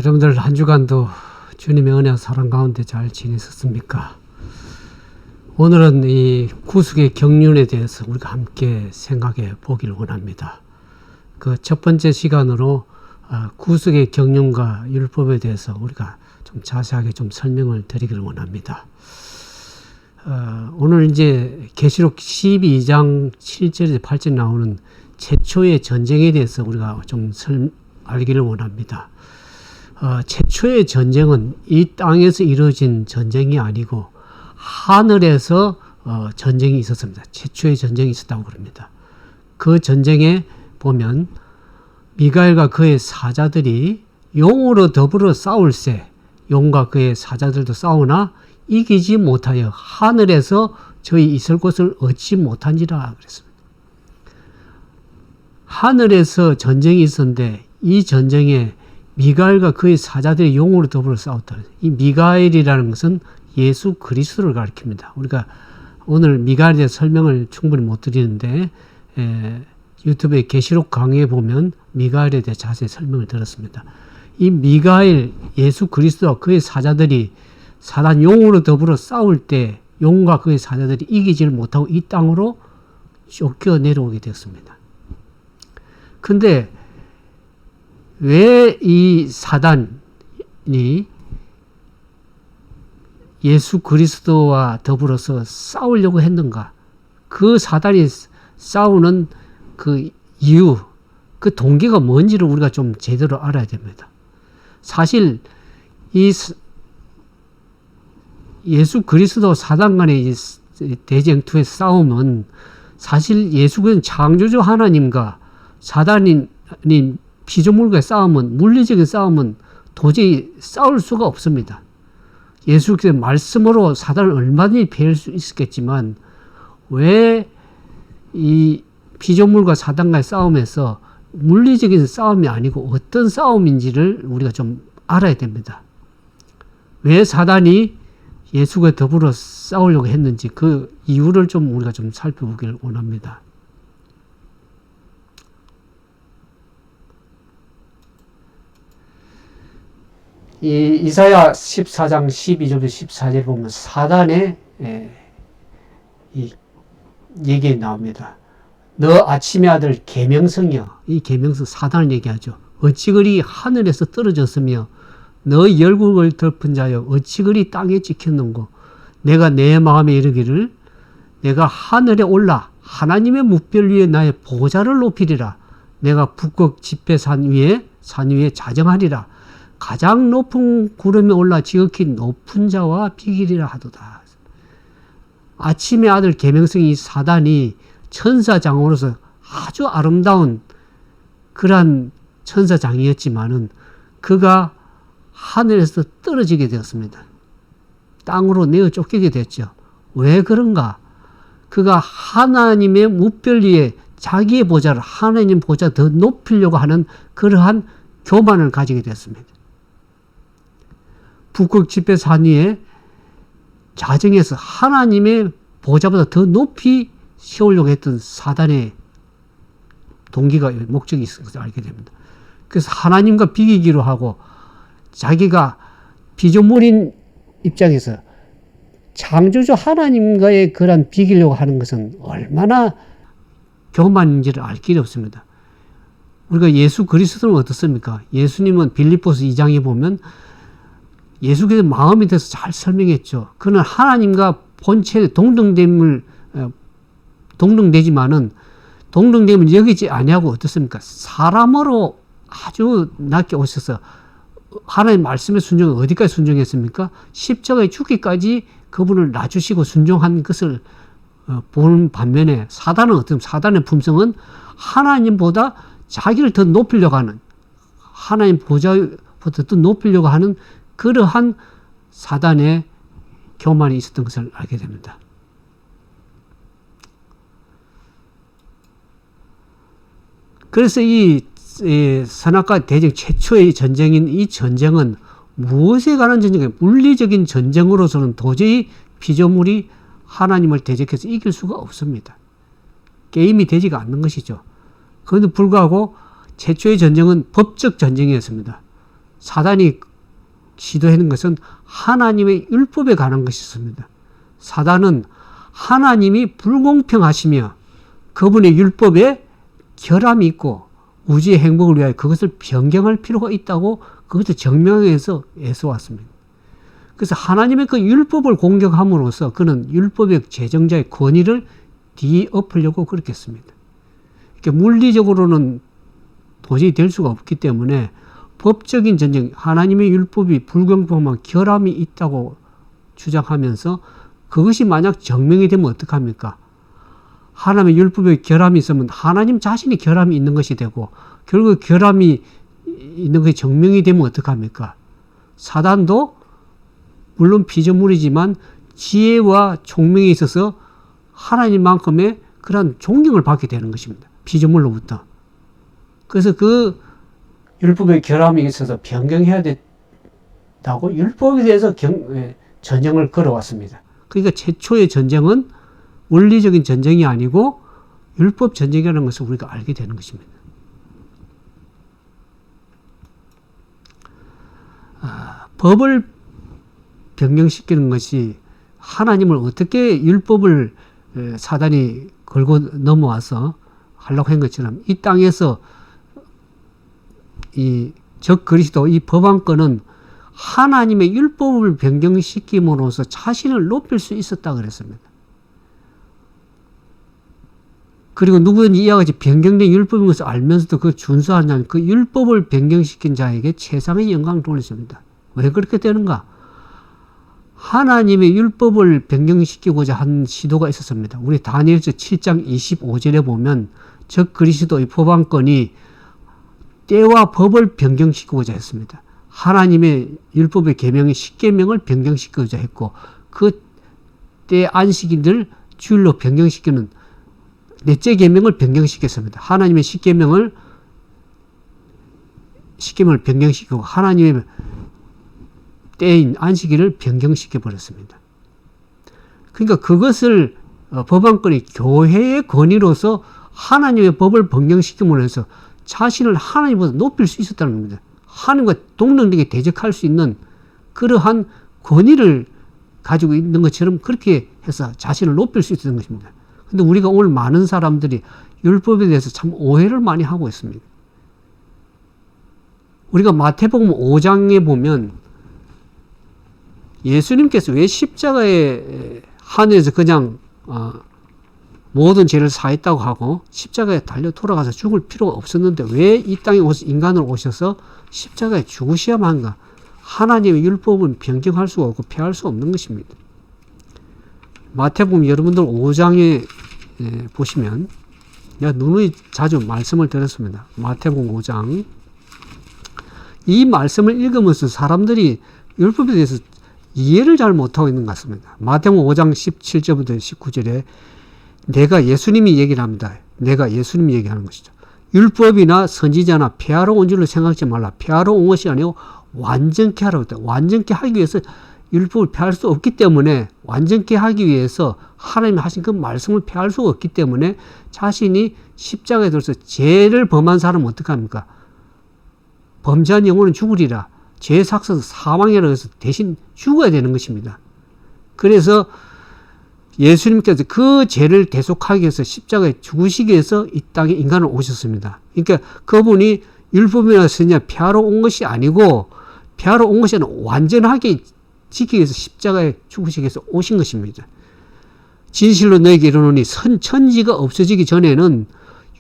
여러분들 한 주간도 주님의 은혜와 사랑 가운데 잘 지내셨습니까? 오늘은 이 구속의 경륜에 대해서 우리가 함께 생각해 보기를 원합니다. 그 첫 번째 시간으로 구속의 경륜과 율법에 대해서 우리가 좀 자세하게 좀 설명을 드리기를 원합니다. 오늘 이제 계시록 12장 7절에서 8절 나오는 최초의 전쟁에 대해서 우리가 좀 알기를 원합니다. 최초의 전쟁은 이 땅에서 이루어진 전쟁이 아니고 하늘에서 전쟁이 있었습니다. 최초의 전쟁이 있었다고 그럽니다. 그 전쟁에 보면 미가엘과 그의 사자들이 용으로 더불어 싸울세, 용과 그의 사자들도 싸우나 이기지 못하여 하늘에서 저희 있을 곳을 얻지 못한지라 그랬습니다. 하늘에서 전쟁이 있었는데 이 전쟁에 미가엘과 그의 사자들이 용으로 더불어 싸웠다. 이 미가엘이라는 것은 예수 그리스도를 가리킵니다. 우리가 오늘 미가엘에 대해서 설명을 충분히 못 드리는데 유튜브에 계시록 강의에 보면 미가엘에 대해 자세히 설명을 들었습니다. 이 미가엘, 예수 그리스도와 그의 사자들이 사단 용으로 더불어 싸울 때 용과 그의 사자들이 이기지를 못하고 이 땅으로 쫓겨 내려오게 되었습니다. 근데 왜 이 사단이 예수 그리스도와 더불어서 싸우려고 했는가? 그 사단이 싸우는 그 이유, 그 동기가 뭔지를 우리가 좀 제대로 알아야 됩니다. 사실 이 예수 그리스도 사단 간의 대쟁투의 싸움은 사실 예수 그리스도 창조주 하나님과 사단인 피조물과의 싸움은, 물리적인 싸움은 도저히 싸울 수가 없습니다. 예수께서 말씀으로 사단을 얼마든지 패할 수 있었겠지만 왜 이 피조물과 사단과의 싸움에서 물리적인 싸움이 아니고 어떤 싸움인지를 우리가 좀 알아야 됩니다. 왜 사단이 예수가 더불어 싸우려고 했는지 그 이유를 좀 우리가 좀 살펴보기를 원합니다. 이 이사야 14장 12절부터 14절 보면 사단의 이 얘기 나옵니다. 너 아침의 아들 계명성이여. 이 계명성 사단을 얘기하죠. 어찌 그리 하늘에서 떨어졌으며 너 열국을 덮은 자여 어찌 그리 땅에 찍혔는고. 내가 내 마음에 이르기를 내가 하늘에 올라 하나님의 뭇별 위에 나의 보좌를 높이리라. 내가 북극 지폐산 위에 자정하리라. 가장 높은 구름에 올라 지극히 높은 자와 비기리라 하도다. 아침의 아들 계명성이 사단이 천사장으로서 아주 아름다운 그러한 천사장이었지만은 그가 하늘에서 떨어지게 되었습니다. 땅으로 내어 쫓기게 됐죠. 왜 그런가? 그가 하나님의 뭇별 위에 자기의 보좌를 하나님 보좌 더 높이려고 하는 그러한 교만을 가지게 됐습니다. 북극 지폐산 위에 자정해서 하나님의 보좌보다 더 높이 세우려고 했던 사단의 동기가, 목적이 있는 것을 알게 됩니다. 그래서 하나님과 비기기로 하고 자기가 피조물인 입장에서 창조주 하나님과의 그런 비기려고 하는 것은 얼마나 교만인지를 알 길이 없습니다. 우리가 예수 그리스도는 어떻습니까? 예수님은 빌립보서 2장에 보면 예수께서 마음이 돼서 잘 설명했죠. 그는 하나님과 본체 동등되지만은 동등됨을 여기지 아니하고 어떻습니까? 사람으로 아주 낮게 오셔서 하나님 말씀의 순종을 어디까지 순종했습니까? 십자가에 죽기까지 그분을 낮추시고 순종한 것을 보는 반면에 사단은 어떤 사단의 품성은 하나님보다 자기를 더 높이려고 하는, 하나님 보좌보다 더 높이려고 하는 그러한 사단의 교만이 있었던 것을 알게 됩니다. 그래서 이 선악과 대적 최초의 전쟁인 이 전쟁은 무엇에 관한 전쟁이에요? 물리적인 전쟁으로서는 도저히 피조물이 하나님을 대적해서 이길 수가 없습니다. 게임이 되지가 않는 것이죠. 그런데 불구하고 최초의 전쟁은 법적 전쟁이었습니다. 사단이 시도하는 것은 하나님의 율법에 관한 것이었습니다. 사단은 하나님이 불공평하시며 그분의 율법에 결함이 있고 우주의 행복을 위하여 그것을 변경할 필요가 있다고 그것을 증명해서 애써왔습니다. 그래서 하나님의 그 율법을 공격함으로써 그는 율법의 제정자의 권위를 뒤엎으려고 그렇게 했습니다. 그러니까 물리적으로는 도저히 될 수가 없기 때문에 법적인 전쟁, 하나님의 율법이 불공평한 결함이 있다고 주장하면서 그것이 만약 증명이 되면 어떡합니까? 하나님의 율법에 결함이 있으면 하나님 자신이 결함이 있는 것이 되고 결국 결함이 있는 것이 증명이 되면 어떡합니까? 사단도 물론 피조물이지만 지혜와 총명에 있어서 하나님만큼의 그런 존경을 받게 되는 것입니다. 피조물로부터. 그래서 그 율법의 결함이 있어서 변경해야 된다고 율법에 대해서 전쟁을 걸어왔습니다. 그러니까 최초의 전쟁은 원리적인 전쟁이 아니고 율법 전쟁이라는 것을 우리가 알게 되는 것입니다. 법을 변경시키는 것이 하나님을 어떻게 율법을 사단이 걸고 넘어와서 하려고 한 것처럼 이 땅에서 이 적 그리스도 이 법안권은 하나님의 율법을 변경시킴으로써 자신을 높일 수 있었다 그랬습니다. 그리고 누구든지 이와 같이 변경된 율법인 것을 알면서도 그걸 준수하냐면 그 율법을 변경시킨 자에게 최상의 영광을 돌렸습니다. 왜 그렇게 되는가? 하나님의 율법을 변경시키고자 한 시도가 있었습니다. 우리 다니엘서 7장 25절에 보면 적 그리스도의 법안권이 때와 법을 변경시키고자 했습니다. 하나님의 율법의 계명의 10계명을 변경시키고자 했고 그 때 안식일을 주일로 변경시키는 넷째 계명을 변경시켰습니다. 하나님의 10계명을 변경시키고 하나님의 때인 안식일을 변경시켜 버렸습니다. 그러니까 그것을 법안권이 교회의 권위로서 하나님의 법을 변경시킴으로 해서 자신을 하나님보다 높일 수 있었다는 겁니다. 하나님과 동등되게 대적할 수 있는 그러한 권위를 가지고 있는 것처럼 그렇게 해서 자신을 높일 수 있었던 것입니다. 근데 우리가 오늘 많은 사람들이 율법에 대해서 참 오해를 많이 하고 있습니다. 우리가 마태복음 5장에 보면 예수님께서 왜 십자가에 하늘에서 그냥 모든 죄를 사했다고 하고 십자가에 달려 돌아가서 죽을 필요가 없었는데 왜 이 땅에 인간으로 오셔서 십자가에 죽으셔야만 한가? 하나님의 율법은 변경할 수가 없고 폐할 수 없는 것입니다. 마태복음 여러분들 5장에 보시면 내가 누누이 자주 말씀을 드렸습니다. 마태복음 5장 이 말씀을 읽으면서 사람들이 율법에 대해서 이해를 잘 못하고 있는 것 같습니다. 마태복음 5장 17절부터 19절에 내가 예수님이 얘기를 합니다. 내가 예수님이 얘기하는 것이죠. 율법이나 선지자나 폐하러 온 줄로 생각하지 말라. 폐하러 온 것이 아니고 완전케 하라고 했다. 완전케 하기 위해서 율법을 폐할 수 없기 때문에 완전케 하기 위해서 하나님이 하신 그 말씀을 폐할 수가 없기 때문에 자신이 십자가에 들어서 죄를 범한 사람은 어떡합니까? 범죄한 영혼은 죽으리라. 죄의 삭서서 사망이라고 해서 대신 죽어야 되는 것입니다. 그래서 예수님께서 그 죄를 대속하기 위해서 십자가에 죽으시기 위해서 이 땅에 인간을 오셨습니다. 그러니까 그분이 율법이나 선지자 폐하러 온 것이 아니고 폐하러 온 것이 아니라 완전하게 지키기 위해서 십자가에 죽으시기 위해서 오신 것입니다. 진실로 너에게 이르노니 천지가 없어지기 전에는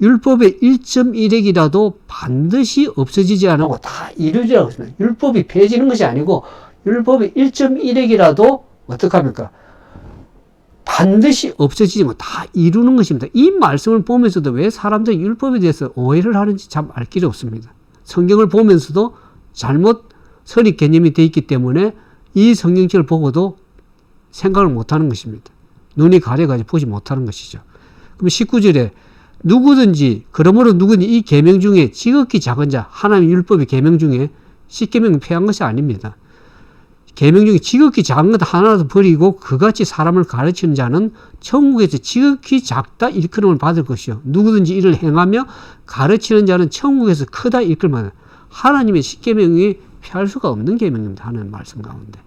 율법의 1.1핵이라도 반드시 없어지지 않고 다 이루리라고 했습니다. 율법이 폐해지는 것이 아니고 율법의 1.1핵이라도 어떡합니까? 반드시 없어지지 못 다 이루는 것입니다. 이 말씀을 보면서도 왜 사람들이 율법에 대해서 오해를 하는지 참 알 길이 없습니다. 성경을 보면서도 잘못 선입 개념이 되어 있기 때문에 이 성경책을 보고도 생각을 못하는 것입니다. 눈이 가려가지고 보지 못하는 것이죠. 그럼 19절에 누구든지 그러므로 누구든지 이 계명 중에 지극히 작은 자 하나님의 율법의 계명 중에 10계명을 폐한 것이 아닙니다. 계명 중에 지극히 작은 것 하나라도 버리고 그같이 사람을 가르치는 자는 천국에서 지극히 작다 일컬음을 받을 것이요 누구든지 이를 행하며 가르치는 자는 천국에서 크다 일컬음을 받을. 하나님의 10계명이 피할 수가 없는 계명입니다. 하나님 말씀 가운데.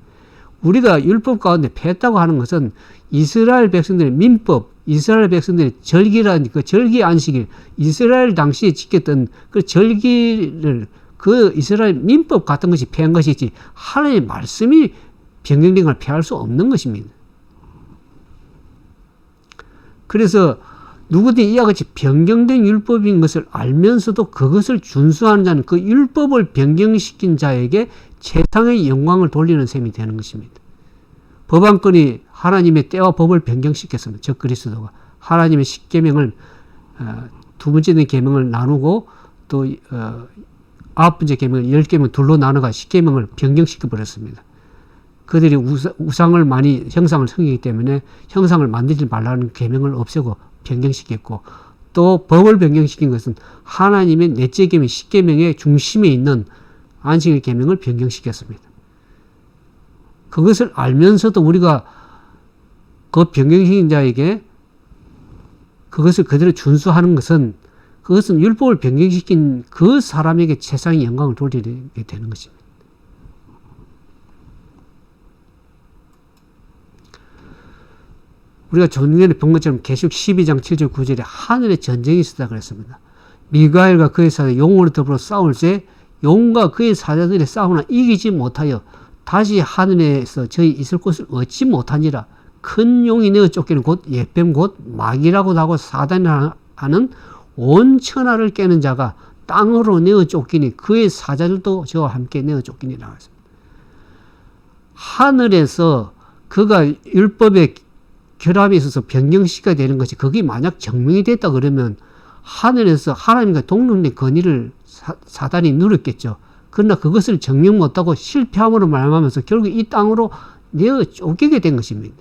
우리가 율법 가운데 폐했다고 하는 것은 이스라엘 백성들의 민법, 이스라엘 백성들의 절기라는 그 절기 안식일, 이스라엘 당시에 지켰던 그 절기를 그 이스라엘 민법 같은 것이 폐한 것이지 하나님의 말씀이 변경된 걸 폐할 수 없는 것입니다. 그래서 누구든지 이와 같이 변경된 율법인 것을 알면서도 그것을 준수하는 자는 그 율법을 변경시킨 자에게 세상의 영광을 돌리는 셈이 되는 것입니다. 법안권이 하나님의 때와 법을 변경시켰습니다. 즉 그리스도가 하나님의 10계명을 두 번째 계명을 나누고 또 9번째 계명을 10계명 둘로 나눠가 10계명을 변경시켜 버렸습니다. 그들이 우상을 많이 형상을 섬기기 때문에 형상을 만들지 말라는 계명을 없애고 변경시켰고 또 법을 변경시킨 것은 하나님의 넷째 계명 10계명의 중심에 있는 안식일 계명을 변경시켰습니다. 그것을 알면서도 우리가 그 변경시킨 자에게 그것을 그대로 준수하는 것은 그것은 율법을 변경시킨 그 사람에게 세상의 영광을 돌리게 되는 것입니다. 우리가 조금 전에 본 것처럼 계시록 12장 7절 9절에 하늘에 전쟁이 있었다 그랬습니다. 미가엘과 그의 사자 용으로 더불어 싸울 때 용과 그의 사자들의 싸우나 이기지 못하여 다시 하늘에서 저희 있을 곳을 얻지 못하니라. 큰 용이 내어 쫓기는 곧 옛뱀 곧 마귀라고도 하고 사단이라 하는 온 천하를 깨는 자가 땅으로 내어 쫓기니 그의 사자들도 저와 함께 내어 쫓기니라 했습니다. 하늘에서 그가 율법에 결합이 있어서 변경시켜야 되는 것이 그게 만약 증명이 됐다 그러면 하늘에서 하나님과 동등된 권위를 사단이 누렸겠죠. 그러나 그것을 증명 못하고 실패함으로 말하면서 결국 이 땅으로 내어 쫓기게 된 것입니다.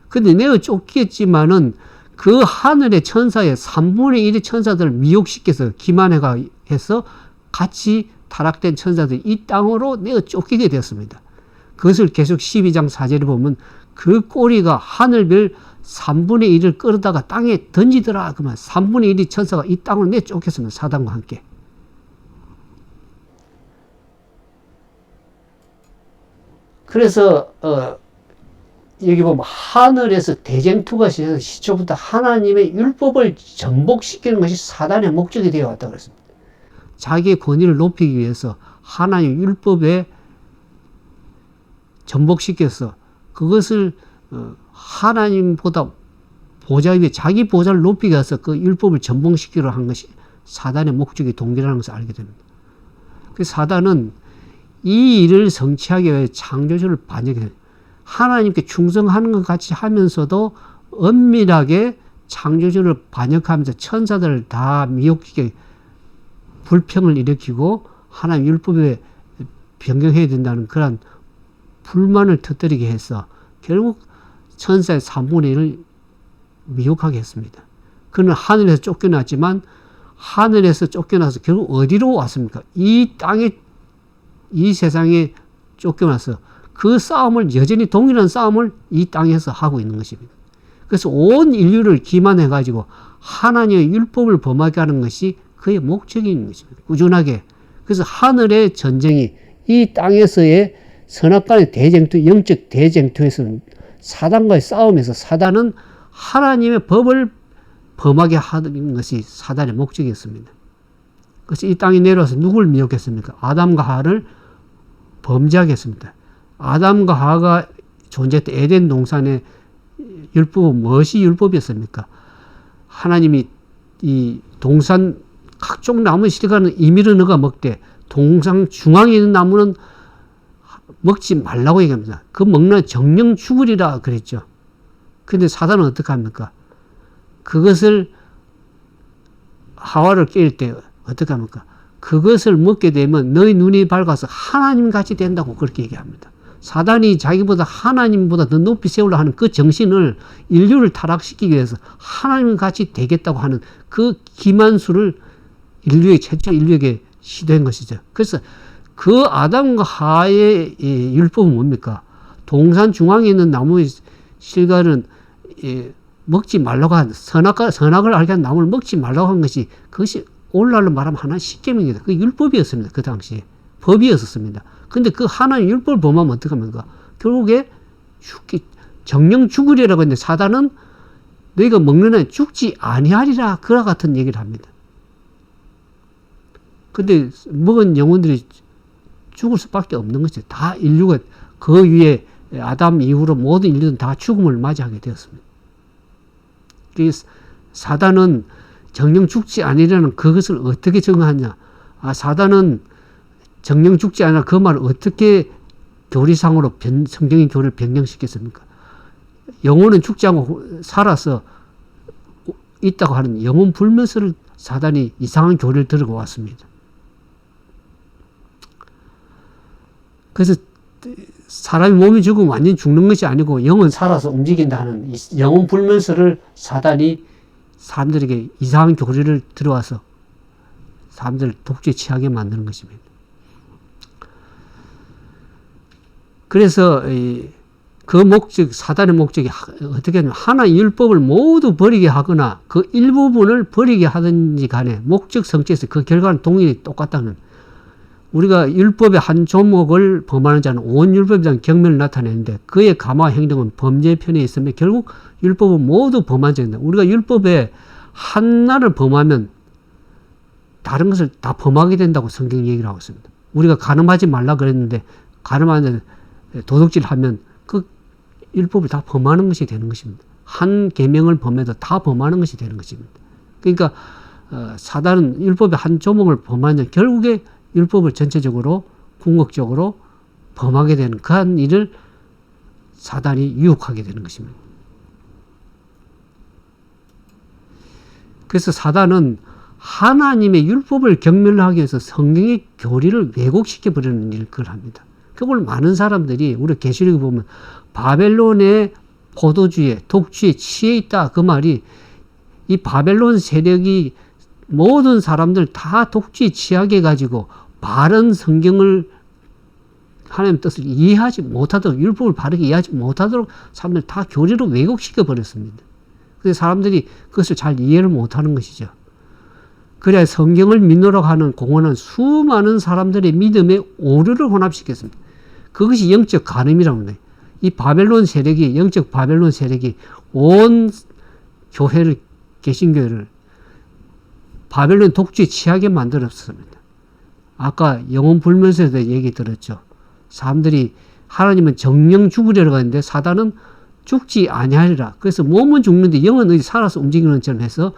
근데 내어 쫓겼지만은 그 하늘의 천사의 3분의 1의 천사들을 미혹시켜서 기만해가 해서 같이 타락된 천사들이 이 땅으로 내어 쫓기게 되었습니다. 그것을 계속 12장 4절에 보면 그 꼬리가 하늘별 3분의 1을 끌어다가 땅에 던지더라. 그러면 3분의 1의 천사가 이 땅으로 내어 쫓겼습니다. 사단과 함께. 그래서 여기 보면 하늘에서 대쟁투가 시작해서 시초부터 하나님의 율법을 전복시키는 것이 사단의 목적이 되어 왔다고 그랬습니다. 자기의 권위를 높이기 위해서 하나님의 율법에 전복시켜서 그것을 하나님보다 보좌 위에 자기 보좌를 높이기 위해서 그 율법을 전복시키려 한 것이 사단의 목적이 동일하는 것을 알게 됩니다. 그 사단은 이 일을 성취하기 위해 창조주를 반역해요. 하나님께 충성하는 것 같이 하면서도 은밀하게 창조주를 반역하면서 천사들을 다 미혹시켜 불평을 일으키고 하나님 율법에 변경해야 된다는 그런 불만을 터뜨리게 해서 결국 천사의 3분의 1을 미혹하게 했습니다. 그는 하늘에서 쫓겨났지만 하늘에서 쫓겨나서 결국 어디로 왔습니까? 이 땅에 이 세상에 쫓겨나서 그 싸움을 여전히 동일한 싸움을 이 땅에서 하고 있는 것입니다. 그래서 온 인류를 기만해 가지고 하나님의 율법을 범하게 하는 것이 그의 목적인 것입니다. 꾸준하게. 그래서 하늘의 전쟁이 이 땅에서의 선악간의 대쟁투, 영적 대쟁투에서 사단과의 싸움에서 사단은 하나님의 법을 범하게 하는 것이 사단의 목적이었습니다. 그래서 이 땅에 내려와서 누굴 미혹했습니까? 아담과 하와를 범죄하게 했습니다. 아담과 하와가 존재했던 에덴 동산의 율법은 무엇이 율법이었습니까? 하나님이 이 동산 각종 나무 실과는 임의로 너가 먹되 동산 중앙에 있는 나무는 먹지 말라고 얘기합니다. 그 먹는 정령 죽으리라 그랬죠. 근데 사단은 어떻게 합니까? 그것을 하와를 깰 때 어떻게 합니까? 그것을 먹게 되면 너희 눈이 밝아서 하나님 같이 된다고 그렇게 얘기합니다. 사단이 자기보다 하나님보다 더 높이 세우려 하는 그 정신을 인류를 타락시키기 위해서 하나님 같이 되겠다고 하는 그 기만수를 최초 인류에게 시도한 것이죠. 그래서 그 아담과 하와의 율법은 뭡니까? 동산 중앙에 있는 나무의 실과는 먹지 말라고 한 선악을 알게 한 나무를 먹지 말라고 한 것이 그것이 오늘날로 말하면 하나 10계명이다. 그 율법이었습니다. 그 당시에. 법이었습니다. 근데 그 하나의 율법을 범하면 어떡합니까? 결국에 정령 죽으리라고 했는데 사단은 너희가 먹는 한 죽지 아니하리라. 그와 같은 얘기를 합니다. 근데 먹은 영혼들이 죽을 수밖에 없는 거죠. 다 인류가 그 위에 아담 이후로 모든 인류는 다 죽음을 맞이하게 되었습니다. 그래서 사단은 정령 죽지 아니라는 그것을 어떻게 정하냐. 사단은 정령 죽지 않아 그 말을 어떻게 교리상으로 성경의 교리를 변경시켰습니까? 영혼은 죽지 않고 살아서 있다고 하는 영혼 불면서를 사단이 이상한 교리를 들고 왔습니다. 그래서 사람이 몸이 죽으면 완전히 죽는 것이 아니고 영은 살아서 움직인다는 영혼 불면서를 사단이 사람들에게 이상한 교리를 들어와서 사람들을 독재에 취하게 만드는 것입니다. 그래서 그 목적, 사단의 목적이 어떻게 하냐면 하나의 율법을 모두 버리게 하거나 그 일부분을 버리게 하든지 간에 목적 성취에서 그 결과는 동일히 똑같다는, 우리가 율법의 한 조목을 범하는 자는 온 율법에 대한 경멸을 나타내는데 그의 감화 행동은 범죄의 편에 있으며 결국 율법은 모두 범한 자입니다. 우리가 율법의 하나를 범하면 다른 것을 다 범하게 된다고 성경이 얘기를 하고 있습니다. 우리가 간음하지 말라 그랬는데 간음하는 도둑질 하면 그 율법을 다 범하는 것이 되는 것입니다. 한 계명을 범해도 다 범하는 것이 되는 것입니다. 그러니까 사단은 율법의 한 조목을 범하면 결국에 율법을 전체적으로 궁극적으로 범하게 되는 그한 일을 사단이 유혹하게 되는 것입니다. 그래서 사단은 하나님의 율법을 경멸하기 위해서 성경의 교리를 왜곡시켜버리는 일을 합니다. 그걸 많은 사람들이 우리 계시록에 보면 바벨론의 포도주에 독주에 취해 있다 그 말이, 이 바벨론 세력이 모든 사람들 다 독주에 취하게 해가지고 바른 성경을 하나님의 뜻을 이해하지 못하도록, 율법을 바르게 이해하지 못하도록 사람들 다 교리로 왜곡시켜 버렸습니다. 그래서 사람들이 그것을 잘 이해를 못하는 것이죠. 그래야 성경을 믿노라고 하는 공헌한 수많은 사람들의 믿음에 오류를 혼합시켰습니다. 그것이 영적 간음이라고 합니다. 이 바벨론 세력이, 영적 바벨론 세력이 온 교회를, 개신교회를 바벨론 독주에 취하게 만들었습니다. 아까 영혼 불면서에도 얘기 들었죠. 사람들이 하나님은 정령 죽으려고 하는데 사단은 죽지 아니하리라. 그래서 몸은 죽는데 영은 살아서 움직이는 것처럼 해서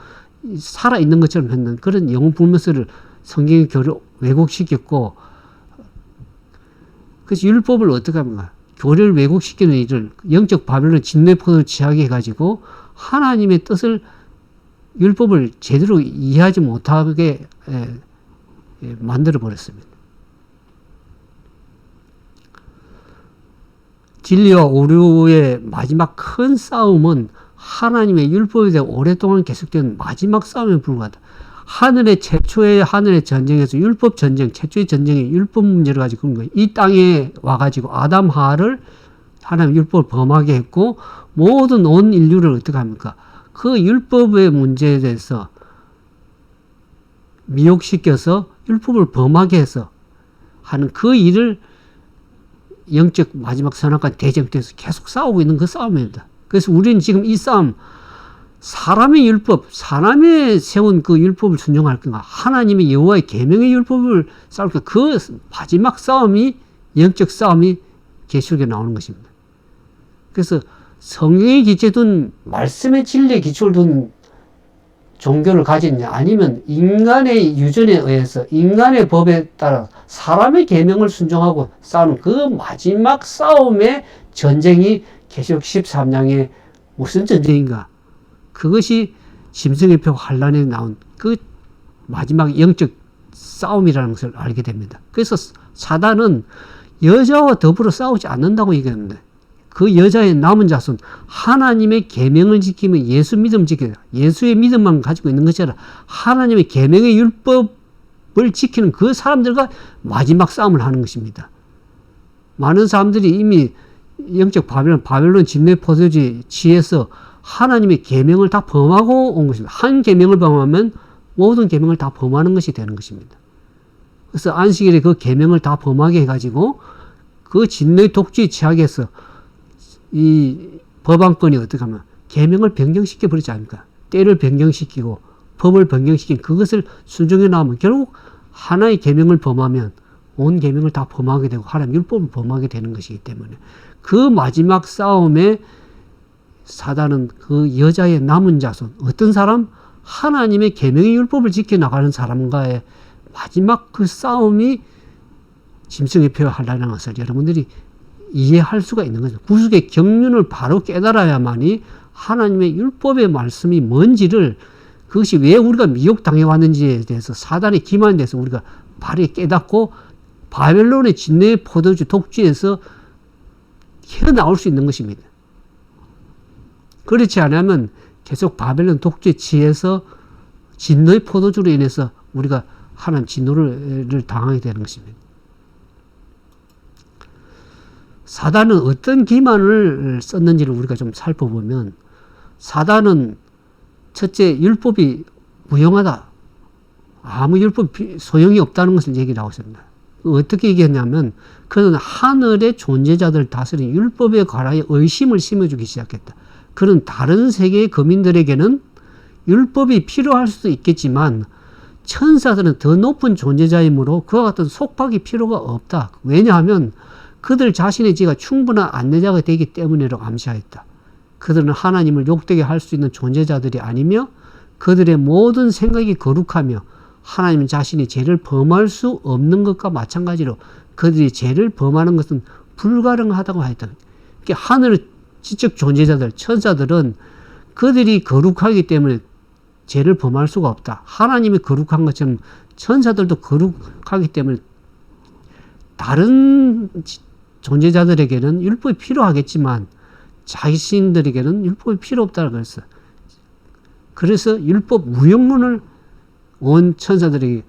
살아있는 것처럼 했는 그런 영혼 불면서를 성경의 교리로 왜곡시켰고, 그래서 율법을 어떻게 합니까? 교리를 왜곡시키는 일을 영적 바벨론 진뇌포도를 취하게 해가지고 하나님의 뜻을, 율법을 제대로 이해하지 못하게 만들어 버렸습니다. 진리와 오류의 마지막 큰 싸움은 하나님의 율법에 대해 오랫동안 계속되는 마지막 싸움에 불과하다. 하늘의 전쟁에서 율법 전쟁, 최초의 전쟁이 율법 문제를 가지고 그런 거예요. 이 땅에 와가지고 아담 하와를 하나님 율법을 범하게 했고 모든 온 인류를 어떻게 합니까? 그 율법의 문제에 대해서 미혹시켜서 율법을 범하게 해서 하는 그 일을 영적 마지막 선악과의 대쟁에서 계속 싸우고 있는 그 싸움입니다. 그래서 우리는 지금 이 싸움, 사람의 율법, 사람의 세운 그 율법을 순종할 건가, 하나님의 여호와의 계명의 율법을 싸울 건가, 그 마지막 싸움이, 영적 싸움이 계시록에 나오는 것입니다. 그래서 성경의 기초에 둔, 말씀의 진리의 기초를 둔 종교를 가졌냐, 아니면 인간의 유전에 의해서 인간의 법에 따라 사람의 계명을 순종하고 싸우는 그 마지막 싸움의 전쟁이 계시록 13장의 무슨 전쟁인가? 그것이 짐승의 표 환란에 나온 그 마지막 영적 싸움이라는 것을 알게 됩니다. 그래서 사단은 여자와 더불어 싸우지 않는다고 얘기합니다. 그 여자의 남은 자손, 하나님의 계명을 지키면 예수 믿음 지켜야, 예수의 믿음만 가지고 있는 것이 아니라 하나님의 계명의 율법을 지키는 그 사람들과 마지막 싸움을 하는 것입니다. 많은 사람들이 이미 영적 바벨론 진뇌 포도주에 취해서 하나님의 계명을 다 범하고 온 것입니다. 한 계명을 범하면 모든 계명을 다 범하는 것이 되는 것입니다. 그래서 안식일에 그 계명을 다 범하게 해가지고 그 진노의 독주의 취하에서 이 법안권이 어떻게 하면 계명을 변경시켜 버리지 않습니까? 때를 변경시키고 법을 변경시킨 그것을 순종해 나오면 결국 하나의 계명을 범하면 온 계명을 다 범하게 되고 하나님 율법을 범하게 되는 것이기 때문에 그 마지막 싸움에 사단은 그 여자의 남은 자손 어떤 사람? 하나님의 계명의 율법을 지켜나가는 사람과의 마지막 그 싸움이 짐승의 표를 하려는 것을 여러분들이 이해할 수가 있는 거죠. 구속의 경륜을 바로 깨달아야만이 하나님의 율법의 말씀이 뭔지를 그것이 왜 우리가 미혹당해 왔는지에 대해서 사단의 기만에 대해서 우리가 바로 깨닫고 바벨론의 진노의 포도주 독주에서 헤어나올 수 있는 것입니다. 그렇지 않으면 계속 바벨론 독주에 취해서 진노의 포도주로 인해서 우리가 하나님 진노를 당하게 되는 것입니다. 사단은 어떤 기만을 썼는지를 우리가 좀 살펴보면 사단은 첫째 율법이 무용하다. 아무 율법 소용이 없다는 것을 얘기를 하고 있습니다. 어떻게 얘기했냐면 그는 하늘의 존재자들 다스린 율법에 관하여 의심을 심어주기 시작했다. 그는 다른 세계의 거민들에게는 율법이 필요할 수도 있겠지만 천사들은 더 높은 존재자이므로 그와 같은 속박이 필요가 없다. 왜냐하면 그들 자신의 지가 충분한 안내자가 되기 때문이라고 암시하였다. 그들은 하나님을 욕되게 할 수 있는 존재자들이 아니며 그들의 모든 생각이 거룩하며 하나님 자신이 죄를 범할 수 없는 것과 마찬가지로 그들이 죄를 범하는 것은 불가능하다고 하였다. 그러니까 하늘의 지적 존재자들, 천사들은 그들이 거룩하기 때문에 죄를 범할 수가 없다. 하나님이 거룩한 것처럼 천사들도 거룩하기 때문에 다른 존재자들에게는 율법이 필요하겠지만 자신들에게는 율법이 필요 없다고 그랬어요. 그래서 율법 무용론을 온 천사들에게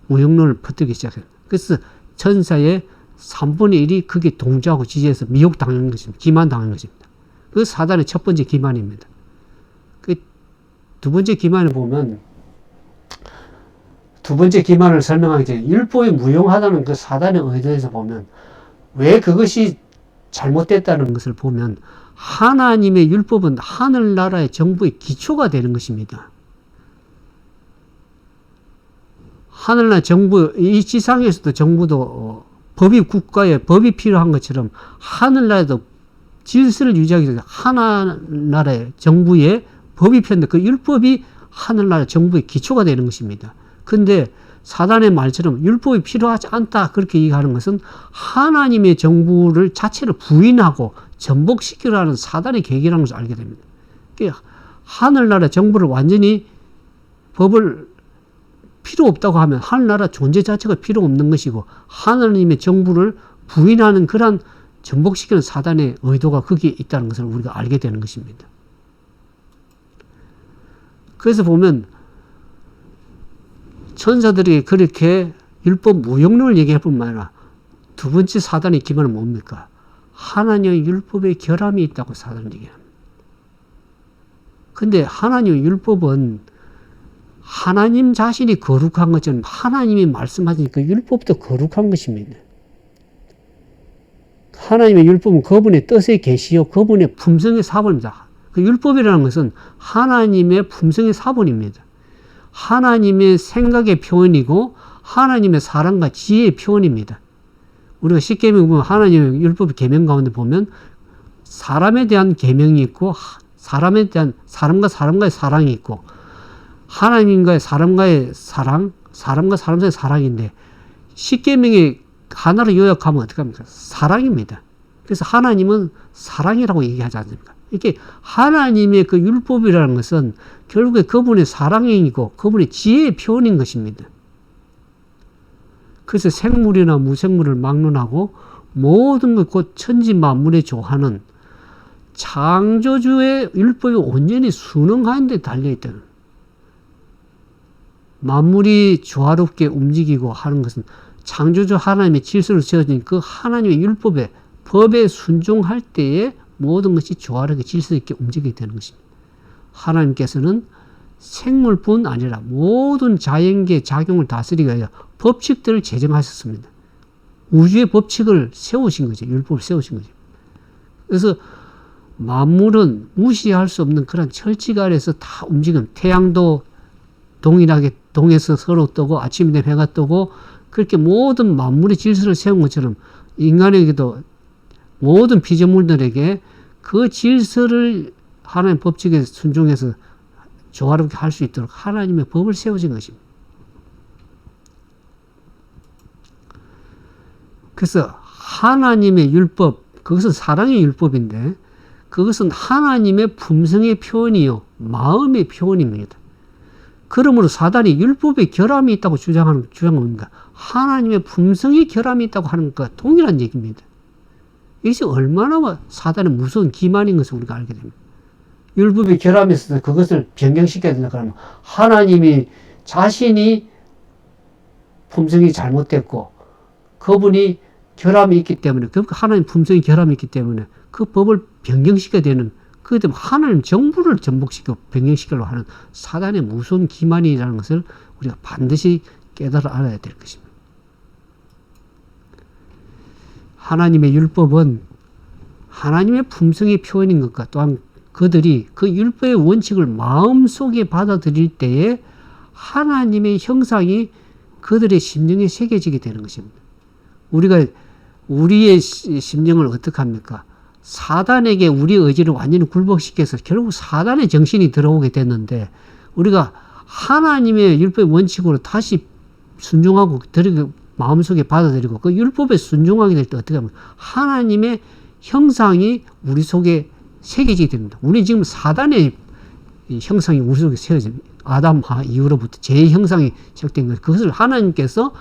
무용론을 퍼뜨리기 시작해요. 그래서 천사의 3분의 1이 그게 동조하고 지지해서 미혹당한 것입니다. 기만당한 것입니다. 그 사단의 첫 번째 기만입니다. 그 두 번째 기만을 보면 두 번째 기만을 설명하기 전에 율법이 무용하다는 그 사단의 의도에서 보면 왜 그것이 잘못됐다는 것을 보면 하나님의 율법은 하늘나라의 정부의 기초가 되는 것입니다. 하늘나라 정부, 이 지상에서도 정부도 법이 국가에 법이 필요한 것처럼 하늘나라에도 질서를 유지하기 위해서 하늘나라의 정부에 법이 필요한데 그 율법이 하늘나라 정부의 기초가 되는 것입니다. 근데 사단의 말처럼 율법이 필요하지 않다 그렇게 얘기하는 것은 하나님의 정부를 자체를 부인하고 전복시키려는 사단의 계획이라는 것을 알게 됩니다. 하늘나라 정부를 완전히 법을 필요 없다고 하면 하늘나라 존재 자체가 필요 없는 것이고 하나님의 정부를 부인하는 그런 전복시키는 사단의 의도가 거기에 있다는 것을 우리가 알게 되는 것입니다. 그래서 보면 천사들이 그렇게 율법 무용론을 얘기할 뿐만 아니라 두 번째 사단의 기반은 뭡니까? 하나님의 율법에 결함이 있다고 사단은 얘기합니다. 근데 하나님의 율법은 하나님 자신이 거룩한 것처럼 하나님이 말씀하신 그 율법도 거룩한 것입니다. 하나님의 율법은 그분의 뜻의 계시요 그분의 품성의 사본입니다. 그 율법이라는 것은 하나님의 품성의 사본입니다. 하나님의 생각의 표현이고 하나님의 사랑과 지혜의 표현입니다. 우리가 십계명 보면 하나님의 율법 계명 가운데 보면 사람에 대한 계명이 있고 사람에 대한 사람과 사람과의 사랑이 있고 하나님과의 사람과의 사랑, 사람과 사람 사이의 사랑인데 십계명이 하나로 요약하면 어떻게 합니까? 사랑입니다. 그래서 하나님은 사랑이라고 얘기하지 않습니까? 이렇게 하나님의 그 율법이라는 것은 결국에 그분의 사랑이고 그분의 지혜의 표현인 것입니다. 그래서 생물이나 무생물을 막론하고 모든 것 곧 천지 만물에 조하는 창조주의 율법이 온전히 순응하는 데 달려있다는 만물이 조화롭게 움직이고 하는 것은 창조주 하나님의 질서로 지어진 그 하나님의 율법에 법에 순종할 때에 모든 것이 조화롭게 질서 있게 움직이게 되는 것입니다. 하나님께서는 생물뿐 아니라 모든 자연계 작용을 다스리기 위하여 법칙들을 제정하셨습니다. 우주의 법칙을 세우신 거죠. 율법을 세우신 거죠. 그래서 만물은 무시할 수 없는 그런 철칙 아래에서 다 움직임. 태양도 동일하게 동에서 서로 뜨고 아침이 되면 해가 뜨고 그렇게 모든 만물의 질서를 세운 것처럼 인간에게도 모든 피조물들에게 그 질서를 하나님 법칙에 순종해서 조화롭게 할 수 있도록 하나님의 법을 세우신 것입니다. 그래서 하나님의 율법, 그것은 사랑의 율법인데 그것은 하나님의 품성의 표현이요 마음의 표현입니다. 그러므로 사단이 율법의 결함이 있다고 주장합니다. 하나님의 품성의 결함이 있다고 하는 것과 동일한 얘기입니다. 이것이 얼마나 사단의 무서운 기만인 것을 우리가 알게 됩니다. 율법의 결함이 있어서 그것을 변경시켜야 된다 그러면 하나님이 자신이 품성이 잘못됐고 그분이 결함이 있기 때문에 하나님 품성이 결함이 있기 때문에 그 법을 변경시켜야 되는 그렇기 때문에 하나님 정부를 전복시켜 변경시키려고 하는 사단의 무서운 기만이라는 것을 우리가 반드시 깨달아 알아야 될 것입니다. 하나님의 율법은 하나님의 품성의 표현인 것과 또한 그들이 그 율법의 원칙을 마음속에 받아들일 때에 하나님의 형상이 그들의 심령에 새겨지게 되는 것입니다. 우리가 우리의 심령을 어떻게 합니까? 사단에게 우리 의지를 완전히 굴복시켜서 결국 사단의 정신이 들어오게 됐는데 우리가 하나님의 율법의 원칙으로 다시 순종하고 마음속에 받아들이고 그 율법에 순종하게 될 때 어떻게 하면 하나님의 형상이 우리 속에 새겨지게 됩니다. 우리 지금 사단의 형상이 우리 속에 새겨집니다. 아담 이후로부터 제 형상이 시작된 것, 그것을 하나님께서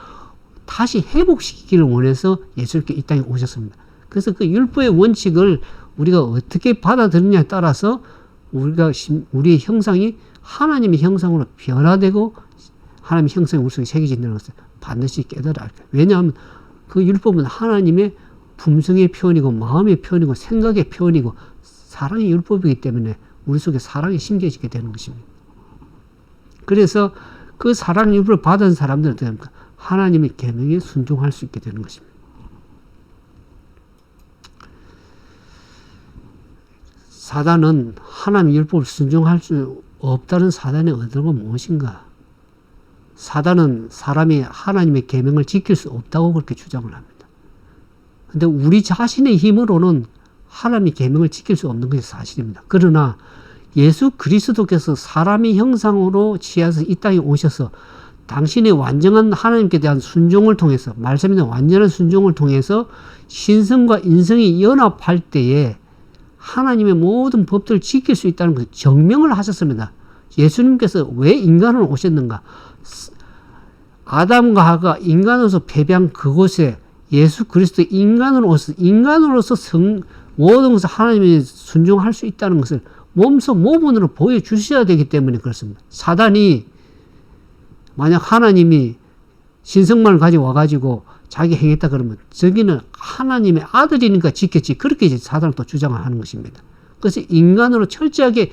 다시 회복시키기를 원해서 예수님께 이 땅에 오셨습니다. 그래서 그 율법의 원칙을 우리가 어떻게 받아들이냐에 따라서 우리의 형상이 하나님의 형상으로 변화되고 하나님의 형상이 우리 속에 새겨진다는 것을 반드시 깨달아야 할까요? 왜냐하면 그 율법은 하나님의 품성의 표현이고 마음의 표현이고 생각의 표현이고 사랑의 율법이기 때문에 우리 속에 사랑이 심겨지게 되는 것입니다. 그래서 그 사랑의 율법을 받은 사람들은 어떻게 합니까? 하나님의 계명에 순종할 수 있게 되는 것입니다. 사단은 하나님의 율법을 순종할 수 없다는 사단의 의도가 무엇인가? 사단은 사람이 하나님의 계명을 지킬 수 없다고 그렇게 주장을 합니다. 그런데 우리 자신의 힘으로는 하나님의 계명을 지킬 수 없는 것이 사실입니다. 그러나 예수 그리스도께서 사람의 형상으로 취해서 이 땅에 오셔서 당신의 완전한 하나님께 대한 순종을 통해서 말씀에 대한 완전한 순종을 통해서 신성과 인성이 연합할 때에 하나님의 모든 법들을 지킬 수 있다는 것을 증명을 하셨습니다. 예수님께서 왜 인간으로 오셨는가? 아담과 하가 인간으로서 패배한 그곳에 예수 그리스도 인간으로서 모든 것을 하나님이 순종할 수 있다는 것을 몸소 모본으로 보여주셔야 되기 때문에 그렇습니다. 사단이 만약 하나님이 신성만을 가지고 와가지고 자기 행했다 그러면 저기는 하나님의 아들이니까 지켰지, 그렇게 이제 사단은 또 주장을 하는 것입니다. 그래서 인간으로 철저하게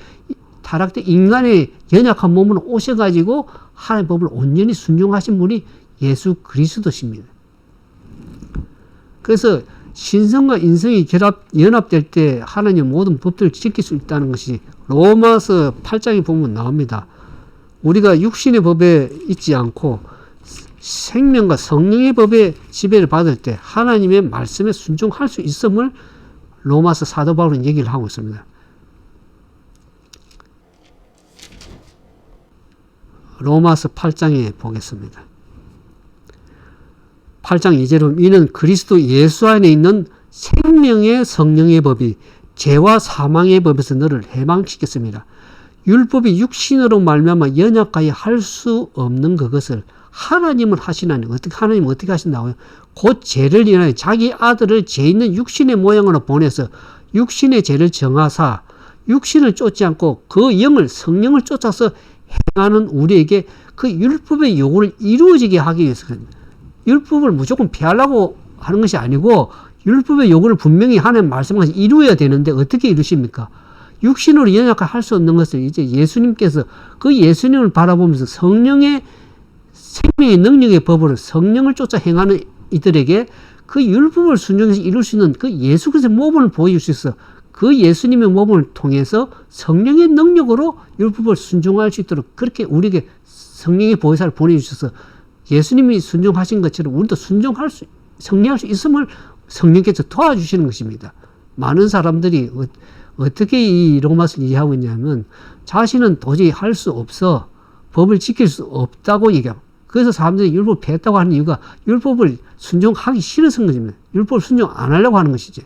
타락된 인간의 연약한 몸으로 오셔가지고 하나님의 법을 온전히 순종하신 분이 예수 그리스도십니다. 그래서 신성과 인성이 연합될 때 하나님의 모든 법들을 지킬 수 있다는 것이 로마서 8장에 보면 나옵니다. 우리가 육신의 법에 있지 않고 생명과 성령의 법에 지배를 받을 때 하나님의 말씀에 순종할 수 있음을 로마서 사도 바울은 얘기를 하고 있습니다. 로마서 8장에 보겠습니다. 8장 2절은 이는 그리스도 예수 안에 있는 생명의 성령의 법이 죄와 사망의 법에서 너를 해방시켰습니다. 율법이 육신으로 말미암아 연약하여 할 수 없는 그것을 하나님은 하시나니 하나님은 어떻게 하신다고요? 곧 죄를 인하여 자기 아들을 죄 있는 육신의 모양으로 보내서 육신의 죄를 정하사 육신을 쫓지 않고 그 영을 성령을 쫓아서 행하는 우리에게 그 율법의 요구를 이루어지게 하기 위해서입니다. 율법을 무조건 피하려고 하는 것이 아니고 율법의 요구를 분명히 하나님 말씀하시 이루어야 되는데 어떻게 이루십니까? 육신으로 연약할 수 없는 것을 이제 예수님께서 그 예수님을 바라보면서 성령의 생명의 능력의 법으로 성령을 쫓아 행하는 이들에게 그 율법을 순종해서 이룰 수 있는 그 예수 그리스도의 모범을 보여주셔서 그 예수님의 모범을 통해서 성령의 능력으로 율법을 순종할 수 있도록 그렇게 우리에게 성령의 보혜사를 보내주셔서 예수님이 순종하신 것처럼 우리도 성령할 수 있음을 성령께서 도와주시는 것입니다. 많은 사람들이 어떻게 이 로마서를 이해하고 있냐면 자신은 도저히 할 수 없어 법을 지킬 수 없다고 얘기합니다. 그래서 사람들이 율법을 폐했다고 하는 이유가 율법을 순종하기 싫어서인 것입니다. 율법을 순종 안 하려고 하는 것이지.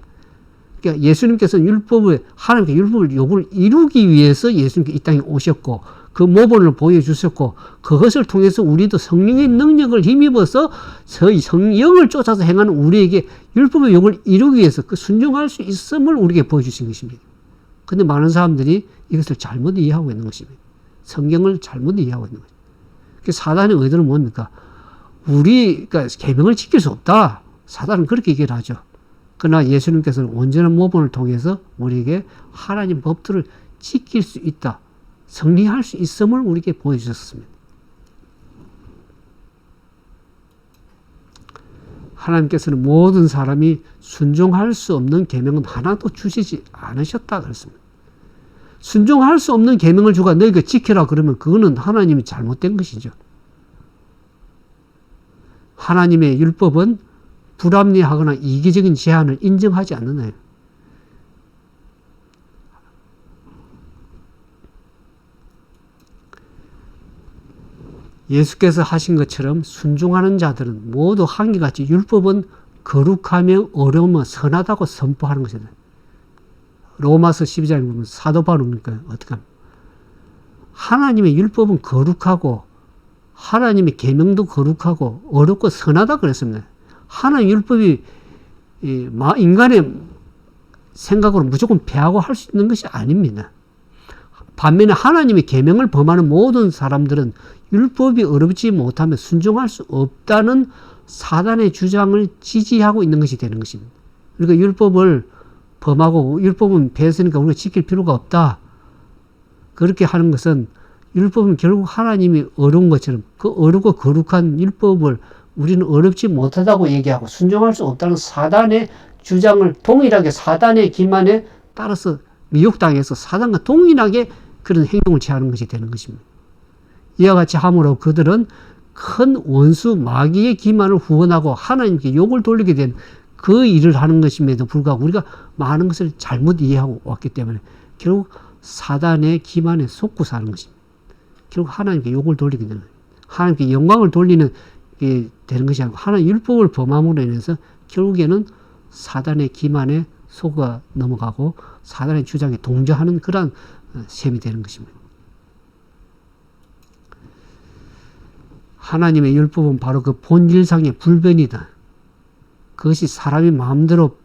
그러니까 예수님께서는 하나님께 율법을 요구를 이루기 위해서 예수님께 이 땅에 오셨고 그 모범을 보여주셨고 그것을 통해서 우리도 성령의 능력을 힘입어서 성령을 쫓아서 행하는 우리에게 율법의 요구를 이루기 위해서 그 순종할 수 있음을 우리에게 보여주신 것입니다. 근데 많은 사람들이 이것을 잘못 이해하고 있는 것입니다. 성경을 잘못 이해하고 있는 것입니다. 사단의 의도는 뭡니까? 그러니까 계명을 지킬 수 없다. 사단은 그렇게 얘기를 하죠. 그러나 예수님께서는 온전한 모범을 통해서 우리에게 하나님 법들을 지킬 수 있다. 성리할 수 있음을 우리에게 보여주셨습니다. 하나님께서는 모든 사람이 순종할 수 없는 계명은 하나도 주시지 않으셨다 그랬습니다. 순종할 수 없는 계명을 주가 너희가 지켜라 그러면 그거는 하나님이 잘못된 것이죠. 하나님의 율법은 불합리하거나 이기적인 제한을 인정하지 않는 거예요. 예수께서 하신 것처럼 순종하는 자들은 모두 한결같이 율법은 거룩하며 어려우며 선하다고 선포하는 것이다. 로마서 12장에 보면 사도 바울이니까 어떻게 합니까? 하나님의 율법은 거룩하고 하나님의 계명도 거룩하고 어렵고 선하다 그랬습니다. 하나님 율법이 인간의 생각으로 무조건 폐하고 할 수 있는 것이 아닙니다. 반면에 하나님의 계명을 범하는 모든 사람들은 율법이 어렵지 못하면 순종할 수 없다는 사단의 주장을 지지하고 있는 것이 되는 것입니다. 그러니까 율법을 범하고 율법은 폐했으니까 우리가 지킬 필요가 없다. 그렇게 하는 것은 율법은 결국 하나님이 어려운 것처럼 그 어렵고 거룩한 율법을 우리는 어렵지 못하다고 얘기하고 순종할 수 없다는 사단의 주장을 동일하게 사단의 기만에 따라서 미혹당해서 사단과 동일하게 그런 행동을 취하는 것이 되는 것입니다. 이와 같이 함으로 그들은 큰 원수 마귀의 기만을 후원하고 하나님께 욕을 돌리게 된 그 일을 하는 것임에도 불구하고 우리가 많은 것을 잘못 이해하고 왔기 때문에 결국 사단의 기만에 속고 사는 것입니다. 결국 하나님께 욕을 돌리게 되는 거예요. 하나님께 영광을 돌리는 게 되는 것이 아니고 하나님 율법을 범함으로 인해서 결국에는 사단의 기만에 속아 넘어가고 사단의 주장에 동조하는 그러한 셈이 되는 것입니다. 하나님의 율법은 바로 그 본질상의 불변이다. 그것이 사람이 마음대로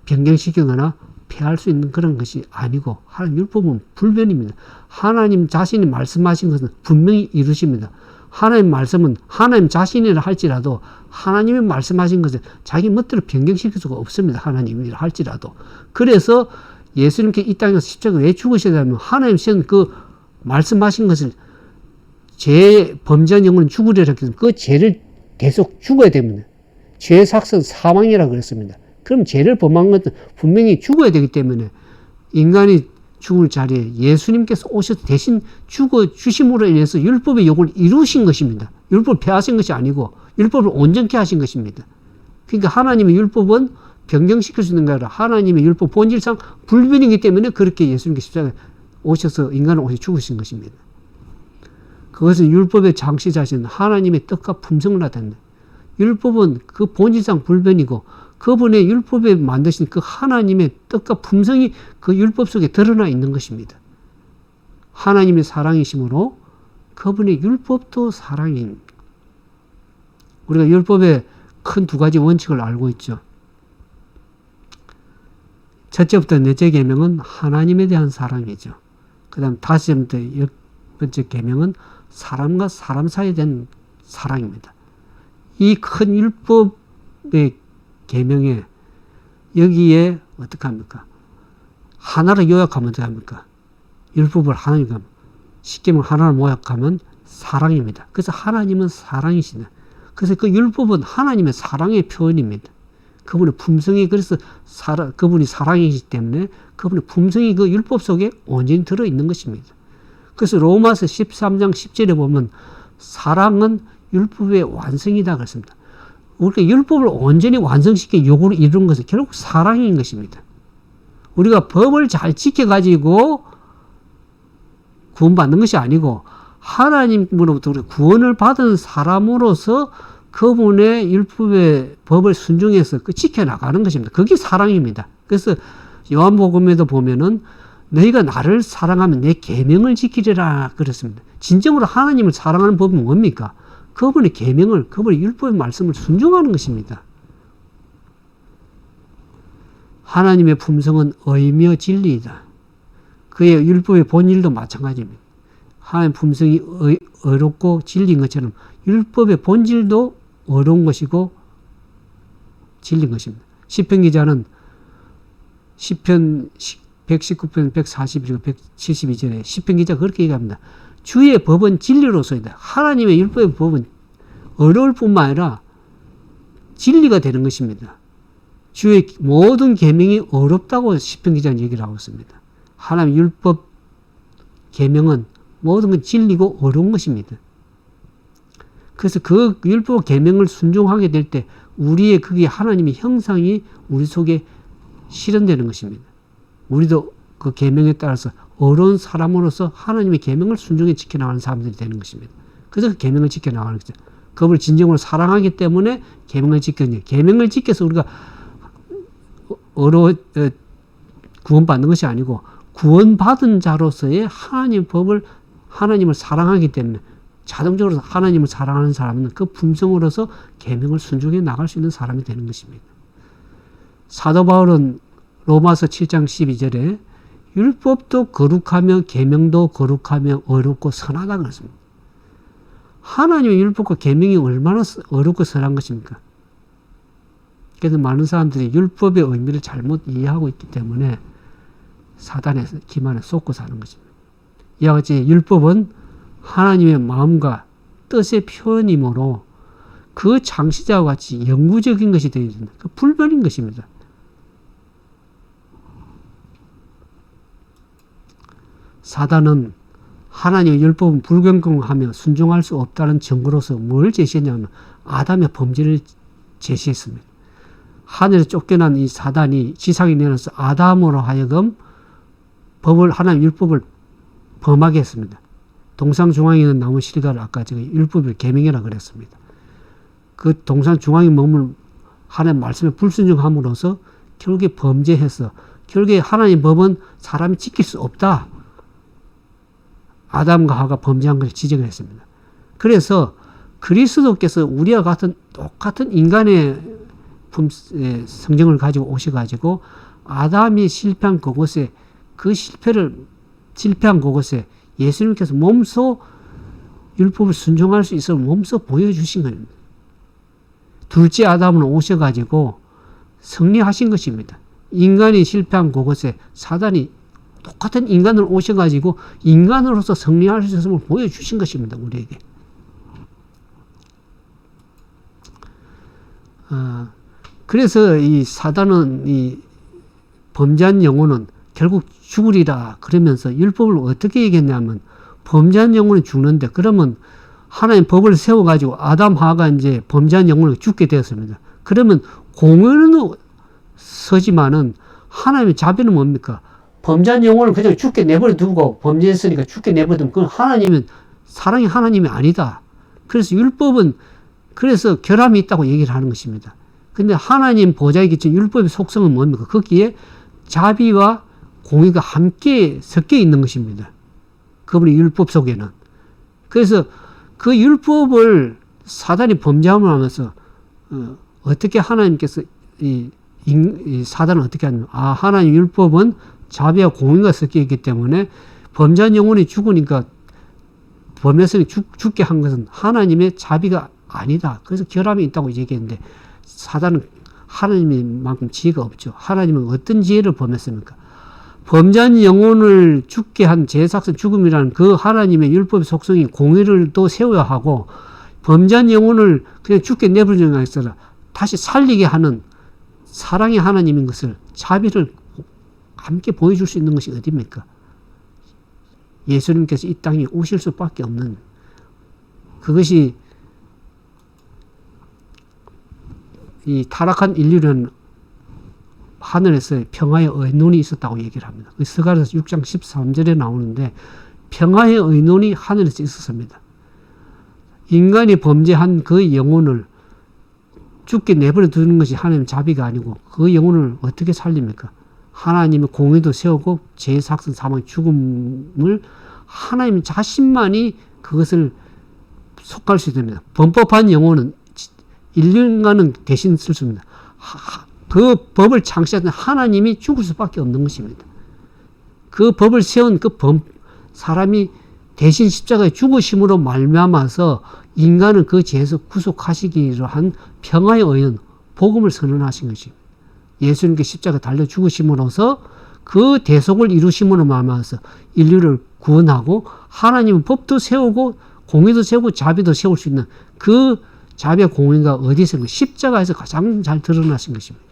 변경시키거나 폐할 수 있는 그런 것이 아니고 하나님 율법은 불변입니다. 하나님 자신이 말씀하신 것은 분명히 이루십니다. 하나님 말씀은 하나님 자신이라 할지라도 하나님이 말씀하신 것을 자기 멋대로 변경시킬 수가 없습니다. 하나님이라 할지라도. 그래서 예수님께 이 땅에서 십자가 왜 죽으셔야 되냐면 하나님 그 말씀하신 것을 죄 범죄한 영혼은 죽으리라 했기 때문에 그 죄를 계속 죽어야 됩니다. 죄의 삭은 사망이라고 그랬습니다. 그럼 죄를 범한 것은 분명히 죽어야 되기 때문에 인간이 죽을 자리에 예수님께서 오셔서 대신 죽어 주심으로 인해서 율법의 요구를 이루신 것입니다. 율법을 폐하신 것이 아니고 율법을 온전케 하신 것입니다. 그러니까 하나님의 율법은 변경시킬 수 있는 게 아니라 하나님의 율법 본질상 불변이기 때문에 그렇게 예수님께서 십자가에 오셔서 인간을 오셔서 죽으신 것입니다. 그것은 율법의 장시자신 하나님의 뜻과 품성을 나타낸다. 율법은 그 본질상 불변이고 그분의 율법에 만드신 그 하나님의 뜻과 품성이 그 율법 속에 드러나 있는 것입니다. 하나님의 사랑이심으로 그분의 율법도 사랑입니다. 우리가 율법의 큰 두 가지 원칙을 알고 있죠. 첫째부터 넷째 계명은 하나님에 대한 사랑이죠. 그 다음 다섯째부터 열 번째 계명은 사람과 사람 사이에 대한 사랑입니다. 이 큰 율법의 계명에 여기에 어떻게 합니까? 하나로 요약하면 어떻게 합니까? 율법을 하나님과 쉽게 말하면 하나를 모약하면 사랑입니다. 그래서 하나님은 사랑이시다. 그래서 그 율법은 하나님의 사랑의 표현입니다. 그분의 품성이 그래서 그분이 사랑이기 때문에 그분의 품성이 그 율법 속에 온전히 들어있는 것입니다. 그래서 로마서 13장 10절에 보면 사랑은 율법의 완성이다 그랬습니다. 우리가 율법을 온전히 완성시켜 요구를 이루는 것은 결국 사랑인 것입니다. 우리가 법을 잘 지켜가지고 구원받는 것이 아니고 하나님으로부터 구원을 받은 사람으로서 그분의 율법의 법을 순종해서 지켜나가는 것입니다. 그게 사랑입니다. 그래서 요한복음에도 보면은 너희가 나를 사랑하면 내 계명을 지키리라 그랬습니다. 진정으로 하나님을 사랑하는 법은 뭡니까? 그분의 계명을, 그분의 율법의 말씀을 순종하는 것입니다. 하나님의 품성은 의며 진리이다. 그의 율법의 본질도 마찬가지입니다. 하나님의 품성이 의롭고 진리인 것처럼 율법의 본질도 어려운 것이고 진리인 것입니다. 시편 기자는 시편 119편 141, 172절에 시편 기자가 그렇게 얘기합니다. 주의 법은 진리로서이다. 하나님의 율법의 법은 어려울 뿐만 아니라 진리가 되는 것입니다. 주의 모든 계명이 어렵다고 시편 기자는 얘기를 하고 있습니다. 하나님 율법 계명은 모든 건 진리고 어려운 것입니다. 그래서 그 율법 계명을 순종하게 될 때 우리의 그게 하나님의 형상이 우리 속에 실현되는 것입니다. 우리도 그 계명에 따라서 어려운 사람으로서 하나님의 계명을 순종해 지켜나가는 사람들이 되는 것입니다. 그래서 그 계명을 지켜나가는 거죠. 그분을 진정으로 사랑하기 때문에 계명을 지켰냐. 계명을 지켜서 우리가 구원받는 것이 아니고 구원받은 자로서의 하나님의 법을 하나님을 사랑하기 때문에 자동적으로 하나님을 사랑하는 사람은 그 품성으로서 계명을 순종해 나갈 수 있는 사람이 되는 것입니다. 사도 바울은 로마서 7장 12절에 율법도 거룩하며 계명도 거룩하며 어렵고 선하다 그랬습니다. 하나님의 율법과 계명이 얼마나 어렵고 선한 것입니까? 그래서 많은 사람들이 율법의 의미를 잘못 이해하고 있기 때문에 사단의 기만에 쏟고 사는 것입니다. 이와 같이 율법은 하나님의 마음과 뜻의 표현이므로 그 창시자와 같이 영구적인 것이 되어야 된다. 그 불변인 것입니다. 사단은 하나님의 율법은 불경건하며 순종할 수 없다는 증거로서 뭘 제시했냐면 아담의 범죄를 제시했습니다. 하늘에 쫓겨난 이 사단이 지상에 내려서 아담으로 하여금 하나님 율법을 범하게 했습니다. 동상 중앙에 있는 나무 실과를 아까 제가 율법의 계명이라고 그랬습니다. 그 동상 중앙에 머물 하나님 말씀에 불순종함으로써 결국에 범죄해서 결국에 하나님 법은 사람이 지킬 수 없다. 아담과 하와가 범죄한 것을 지적을 했습니다. 그래서 그리스도께서 우리와 같은 똑같은 인간의 성정을 가지고 오셔가지고 아담이 실패한 그곳에 그 실패한 그곳에 예수님께서 몸소 율법을 순종할 수 있어 몸소 보여주신 겁니다. 둘째 아담은 오셔가지고 승리하신 것입니다. 인간이 실패한 그곳에 사단이 똑같은 인간으로 오셔가지고 인간으로서 승리할 수 있음을 보여주신 것입니다. 우리에게. 그래서 이 사단은 이 범죄한 영혼은 결국 죽으리라 그러면서 율법을 어떻게 얘기했냐면 범죄한 영혼은 죽는데 그러면 하나님 법을 세워가지고 아담 하와가 이제 범죄한 영혼을 죽게 되었습니다. 그러면 공의는 서지만은 하나님의 자비는 뭡니까? 범죄한 영혼을 그냥 죽게 내버려 두고 범죄했으니까 죽게 내버려 두면 그건 하나님은 사랑이 하나님이 아니다. 그래서 율법은 그래서 결함이 있다고 얘기를 하는 것입니다. 근데 하나님 보좌에 계신 율법의 속성은 뭡니까? 거기에 자비와 공의가 함께 섞여 있는 것입니다. 그분의 율법 속에는. 그래서 그 율법을 사단이 범죄함을 하면서 어떻게 하나님께서 이 사단은 어떻게 하냐면 하나님 율법은 자비와 공의가 섞여 있기 때문에 범죄한 영혼이 죽으니까 범죄성이 죽게 한 것은 하나님의 자비가 아니다. 그래서 결함이 있다고 얘기했는데 사단은 하나님만큼 지혜가 없죠. 하나님은 어떤 지혜를 범했습니까? 범죄한 영혼을 죽게 한 제사상 죽음이라는 그 하나님의 율법의 속성이 공의를 또 세워야 하고, 범죄한 영혼을 그냥 죽게 내버리는 것이 아니라 다시 살리게 하는 사랑의 하나님인 것을, 자비를 함께 보여줄 수 있는 것이 어디입니까? 예수님께서 이 땅에 오실 수밖에 없는, 그것이 이 타락한 인류는 하늘에서 평화의 의논이 있었다고 얘기를 합니다. 스가랴서 6장 13절에 나오는데, 평화의 의논이 하늘에서 있었습니다. 인간이 범죄한 그 영혼을 죽게 내버려 두는 것이 하나님의 자비가 아니고, 그 영혼을 어떻게 살립니까? 하나님의 공의도 세우고 죄삭선 사망 죽음을 하나님 자신만이 그것을 속할 수 있습니다. 범법한 영혼은 인간은 대신 쓸 수 있습니다. 그 법을 창시하던 하나님이 죽을 수밖에 없는 것입니다. 그 법을 세운 그 사람이 대신 십자가에 죽으심으로 말미암아서 인간은 그 죄에서 구속하시기로 한 평화의 의원, 복음을 선언하신 것입니다. 예수님께 십자가 달려 죽으심으로써 그 대속을 이루심으로 말미암아서 인류를 구원하고, 하나님은 법도 세우고 공의도 세우고 자비도 세울 수 있는 그 자비와 공의가 어디서 십자가에서 가장 잘 드러나신 것입니다.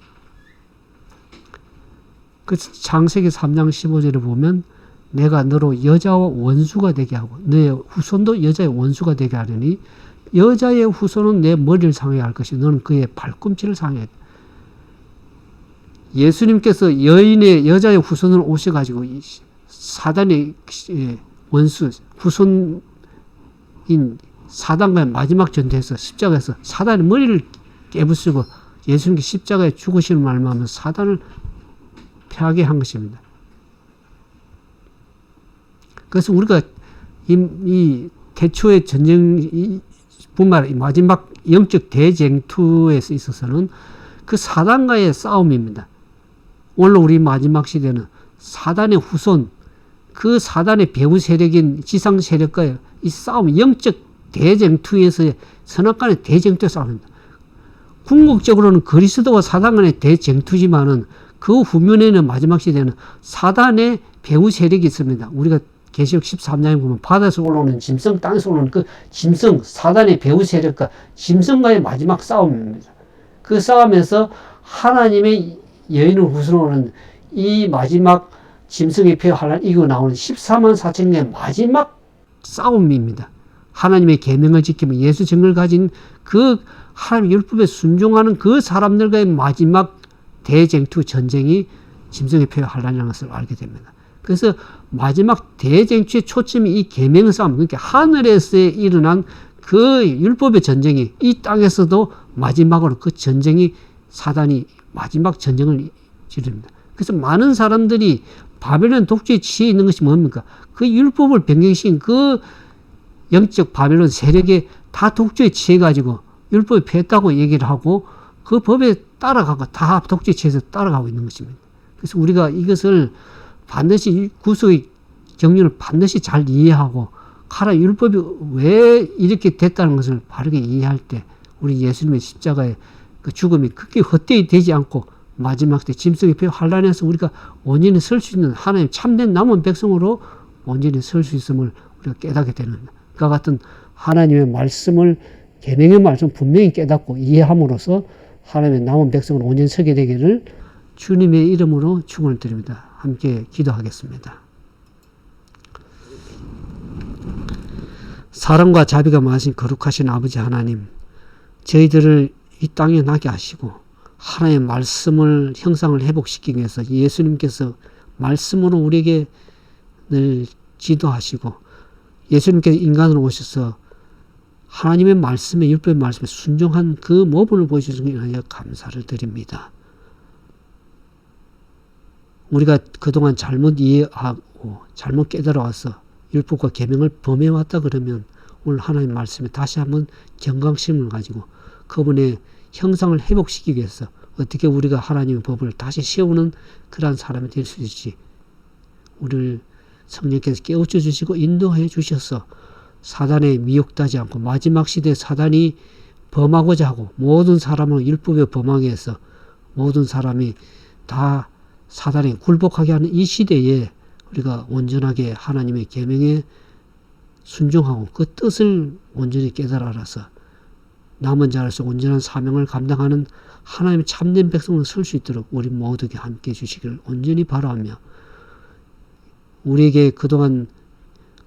그 창세기 3장 15절에 보면, 내가 너로 여자와 원수가 되게 하고 너의 후손도 여자의 원수가 되게 하려니 여자의 후손은 내 머리를 상하게 할 것이 너는 그의 발꿈치를 상하게 할. 예수님께서 여자의 후손을 오셔가지고 사단의 원수, 후손인 사단과의 마지막 전투에서 십자가에서 사단의 머리를 깨부수고 예수님께 십자가에 죽으시는 말만 사단을 패하게 한 것입니다. 그래서 우리가 이 태초의 전쟁 뿐만 아니라 마지막 영적 대쟁투에 있어서는 그 사단과의 싸움입니다. 오늘 우리 마지막 시대는 사단의 후손, 그 사단의 배후 세력인 지상 세력과의 이 싸움, 영적 대쟁투에서의 선악간의 대쟁투의 싸움입니다. 궁극적으로는 그리스도와 사단 간의 대쟁투지만은 그 후면에는 마지막 시대는 사단의 배후 세력이 있습니다. 우리가 계시록 13장에 보면 바다에서 올라오는 짐승, 땅에서 올라오는 그 짐승, 사단의 배후 세력과 짐승과의 마지막 싸움입니다. 그 싸움에서 하나님의 여인을 후손으로는 이 마지막 짐승의 표 환란 이거 나오는 14만 4천 개의 마지막 싸움입니다. 하나님의 계명을 지키며 예수 증거를 가진 그 하나님의 율법에 순종하는 그 사람들과의 마지막 대쟁투 전쟁이 짐승의 표 환란이라는 것을 알게 됩니다. 그래서 마지막 대쟁투의 초점이 이 계명 싸움, 그러니까 하늘에서 일어난 그 율법의 전쟁이 이 땅에서도 마지막으로 그 전쟁이 사단이 마지막 전쟁을 치릅니다. 그래서 많은 사람들이 바벨론 독주에 취해 있는 것이 뭡니까? 그 율법을 변경시킨 그 영적 바벨론 세력에 다 독주에 취해가지고 율법이 패했다고 얘기를 하고 그 법에 따라가고 다 독주에 취해서 따라가고 있는 것입니다. 그래서 우리가 이것을 반드시 구속의 정리를 반드시 잘 이해하고 하나님 율법이 왜 이렇게 됐다는 것을 바르게 이해할 때 우리 예수님의 십자가의 그 죽음이 크게 헛되이 되지 않고 마지막 때 짐승의 표 환란에서 우리가 온전히 설 수 있는 하나님 참된 남은 백성으로 온전히 설 수 있음을 우리가 깨닫게 되는 그와 같은 하나님의 말씀을 계명의 말씀 분명히 깨닫고 이해함으로써 하나님의 남은 백성으로 온전히 서게 되기를 주님의 이름으로 축원을 드립니다. 함께 기도하겠습니다. 사랑과 자비가 많으신 거룩하신 아버지 하나님, 저희들을 이 땅에 나게 하시고 하나님의 말씀을 형상을 회복시키기 위해서 예수님께서 말씀으로 우리에게 늘 지도하시고 예수님께서 인간으로 오셔서 하나님의 말씀에 율법의 말씀에 순종한 그 모범을 보여주시기 위하여 감사를 드립니다. 우리가 그동안 잘못 이해하고 잘못 깨달아와서 율법과 계명을 범해왔다 그러면 오늘 하나님의 말씀에 다시 한번 경각심을 가지고 그분의 형상을 회복시키기 위해서 어떻게 우리가 하나님의 법을 다시 세우는 그러한 사람이 될 수 있을지 우리를 성령께서 깨우쳐 주시고 인도해 주셔서 사단에 미혹되지 않고 마지막 시대에 사단이 범하고자 하고 모든 사람을 율법에 범하게 해서 모든 사람이 다 사단에 굴복하게 하는 이 시대에 우리가 온전하게 하나님의 계명에 순종하고 그 뜻을 온전히 깨달아 알아서 남은 자로서 온전한 사명을 감당하는 하나님의 참된 백성으로 설 수 있도록 우리 모두에게 함께 해주시기를 온전히 바라며, 우리에게 그동안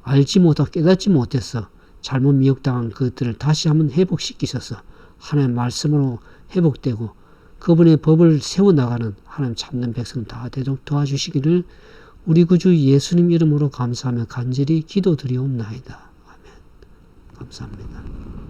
알지 못하고 깨닫지 못해서 잘못 미혹당한 그것들을 다시 한번 회복시키셔서 하나님의 말씀으로 회복되고 그분의 법을 세워나가는 하나님 참된 백성 다 되도록 도와주시기를 우리 구주 예수님 이름으로 감사하며 간절히 기도드리옵나이다. 아멘. 감사합니다.